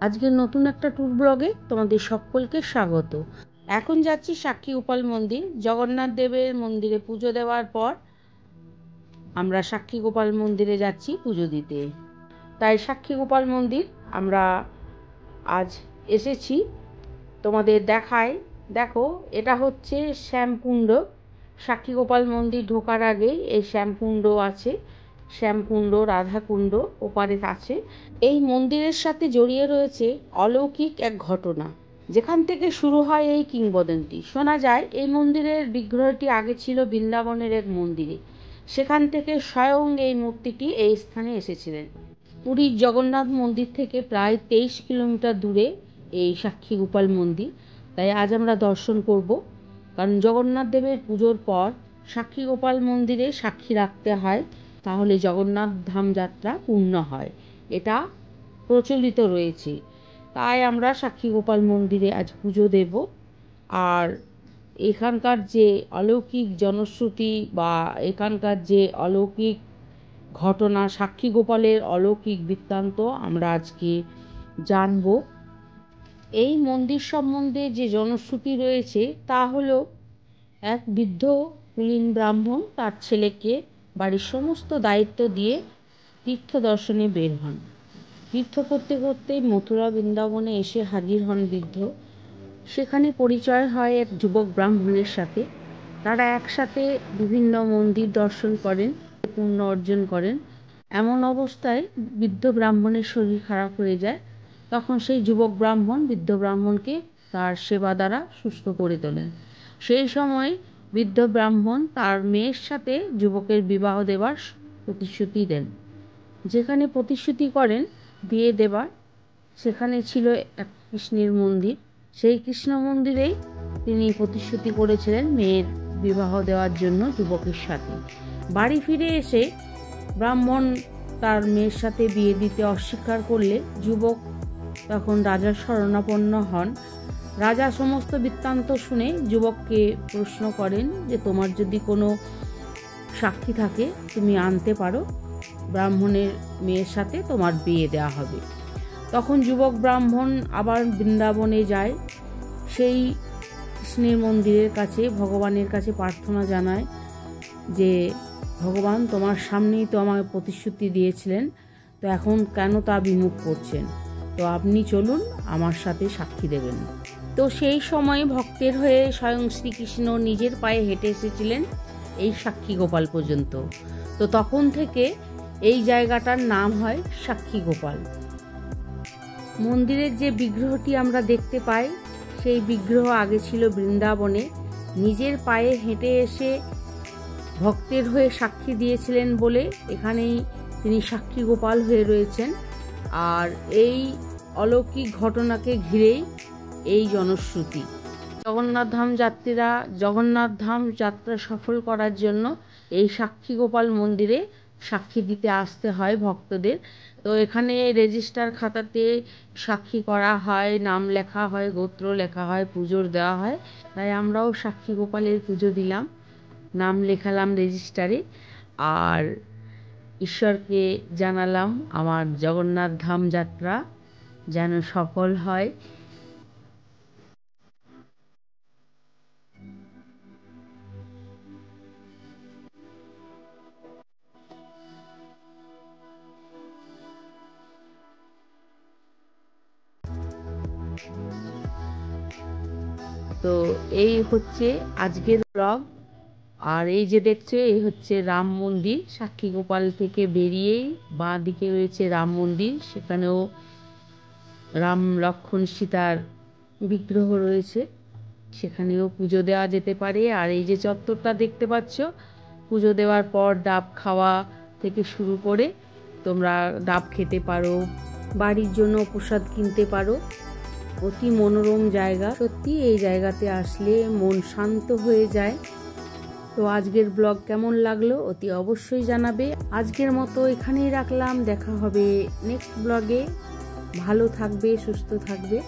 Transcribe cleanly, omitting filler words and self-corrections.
আজকের নতুন একটা ট্যুর ব্লগে তোমাদের সকলকে স্বাগত। এখন যাচ্ছি সাক্ষী গোপাল মন্দির। জগন্নাথ দেবের মন্দিরে পুজো দেওয়ার পর আমরা সাক্ষী গোপাল মন্দিরে যাচ্ছি পুজো দিতে। তাই সাক্ষী গোপাল মন্দির আমরা আজ এসেছি, তোমাদের দেখাই। দেখো, এটা হচ্ছে শ্যামকুণ্ড। সাক্ষী গোপাল মন্দির ঢোকার আগে এই শ্যামকুণ্ড আছে, শ্যামকুণ্ড রাধাকুণ্ড ওপারে আছে। এই মন্দিরের সাথে জড়িয়ে রয়েছে অলৌকিক এক ঘটনা, যেখান থেকে শুরু হয় এই কিংবদন্তি। শোনা যায় এই মন্দিরের বিগ্রহটি আগে ছিল বৃন্দাবনের এক মন্দিরে, সেখান থেকে স্বয়ং এই মূর্তিটি এই স্থানে এসেছিলেন। পুরীর জগন্নাথ মন্দির থেকে প্রায় 23 কিলোমিটার দূরে এই সাক্ষী গোপাল মন্দির। তাই আজ আমরা দর্শন করব, কারণ জগন্নাথ দেবের পুজোর পর সাক্ষী গোপাল মন্দিরে সাক্ষী রাখতে হয়, তাহলে জগন্নাথ ধাম যাত্রা পূর্ণ হয়, এটা প্রচলিত রয়েছে। তাই আমরা সাক্ষী গোপাল মন্দিরে আজ পুজো দেব। আর এখানকার যে অলৌকিক জনশ্রুতি বা এখানকার যে অলৌকিক ঘটনা, সাক্ষী গোপালের অলৌকিক বৃত্তান্ত আমরা আজকে জানব। এই মন্দির সম্বন্ধে যে জনশ্রুতি রয়েছে তা হলো, এক বৃদ্ধ কুলীন ব্রাহ্মণ তার ছেলেকে বাড়ির সমস্ত দায়িত্ব দিয়ে তীর্থ দর্শনে বের হন। তীর্থ করতে করতেই মথুরা বৃন্দাবনে এসে হাজির হন বৃদ্ধ। সেখানে পরিচয় হয় এক যুবক ব্রাহ্মণের সাথে। তারা একসাথে বিভিন্ন মন্দির দর্শন করেন, পুণ্য অর্জন করেন। এমন অবস্থায় বৃদ্ধ ব্রাহ্মণের শরীর খারাপ হয়ে যায়। তখন সেই যুবক ব্রাহ্মণ বৃদ্ধ ব্রাহ্মণকে তার সেবা দ্বারা সুস্থ করে তোলেন। সেই সময় বৃদ্ধ ব্রাহ্মণ তার মেয়ের সাথে যুবকের বিবাহ দেবার প্রতিশ্রুতি দেন। যেখানে প্রতিশ্রুতি করেন বিয়ে দেবার, সেখানে ছিল এক কৃষ্ণের মন্দির। সেই কৃষ্ণ মন্দিরেই তিনি প্রতিশ্রুতি করেছিলেন মেয়ের বিবাহ দেওয়ার জন্য যুবকের সাথে। বাড়ি ফিরে এসে ব্রাহ্মণ তার মেয়ের সাথে বিয়ে দিতে অস্বীকার করলে যুবক তখন রাজার শরণাপন্ন হন। রাজা সমস্ত বৃত্তান্ত শুনে যুবককে প্রশ্ন করেন যে, তোমার যদি কোনো সাক্ষী থাকে তুমি আনতে পারো, ব্রাহ্মণের মেয়ের সাথে তোমার বিয়ে দেওয়া হবে। তখন যুবক ব্রাহ্মণ আবার বৃন্দাবনে যায়, সেই কৃষ্ণের মন্দিরের কাছে ভগবানের কাছে প্রার্থনা জানায় যে, ভগবান তোমার সামনেই তো আমাকে প্রতিশ্রুতি দিয়েছিলেন, তো এখন কেন তা বিমুখ করছেন? তো আপনি চলুন, আমার সাথে সাক্ষী দেবেন। তো সেই সময় ভক্তের হয়ে স্বয়ং শ্রীকৃষ্ণ নিজের পায়ে হেঁটে এসেছিলেন এই সাক্ষী গোপাল পর্যন্ত। তো তখন থেকে এই জায়গাটার নাম হয় সাক্ষী গোপাল। মন্দিরের যে বিগ্রহটি আমরা দেখতে পাই, সেই বিগ্রহ আগে ছিল বৃন্দাবনে। নিজের পায়ে হেঁটে এসে ভক্তের হয়ে সাক্ষী দিয়েছিলেন বলে এখানেই তিনি সাক্ষী গোপাল হয়ে রয়েছেন। আর এই অলৌকিক ঘটনাকে ঘিরেই এই জনশ্রুতি। জগন্নাথ ধাম যাত্রীরা জগন্নাথ ধাম যাত্রা সফল করার জন্য এই সাক্ষী গোপাল মন্দিরে সাক্ষী দিতে আসতে হয় ভক্তদের। তো এখানে রেজিস্টার খাতাতে সাক্ষী করা হয়, নাম লেখা হয়, গোত্র লেখা হয়, পুজোর দেওয়া হয়। তাই আমরাও সাক্ষী গোপালের পুজো দিলাম, নাম লেখালাম রেজিস্টারে, আর ঈশ্বরকে জানালাম আমার জগন্নাথ ধাম যাত্রা যেন সফল হয়। তো এই হচ্ছে আজকের ব্লগ। আর এই যে দেখছো, এই হচ্ছে রাম মন্দির। সাক্ষী গোপাল থেকে বেরিয়েই বাঁ দিকে রয়েছে রাম মন্দির, সেখানেও রাম লক্ষ্মণ সীতার বিগ্রহ রয়েছে, সেখানেও পুজো দেওয়া যেতে পারে। আর এই যে চত্বরটা দেখতে পাচ্ছ, পুজো দেওয়ার পর ডাব খাওয়া থেকে শুরু করে তোমরা ডাব খেতে পারো, বাড়ির জন্য প্রসাদ কিনতে পারো। অতি মনোরম জায়গা, সত্যি এই জায়গাতে আসলে মন শান্ত হয়ে যায়। তো আজকের ব্লগ কেমন লাগলো অতি অবশ্যই জানাবে। আজকের মতো এখানেই রাখলাম, দেখা হবে নেক্সট ব্লগে। ভালো থাকবে, সুস্থ থাকবে।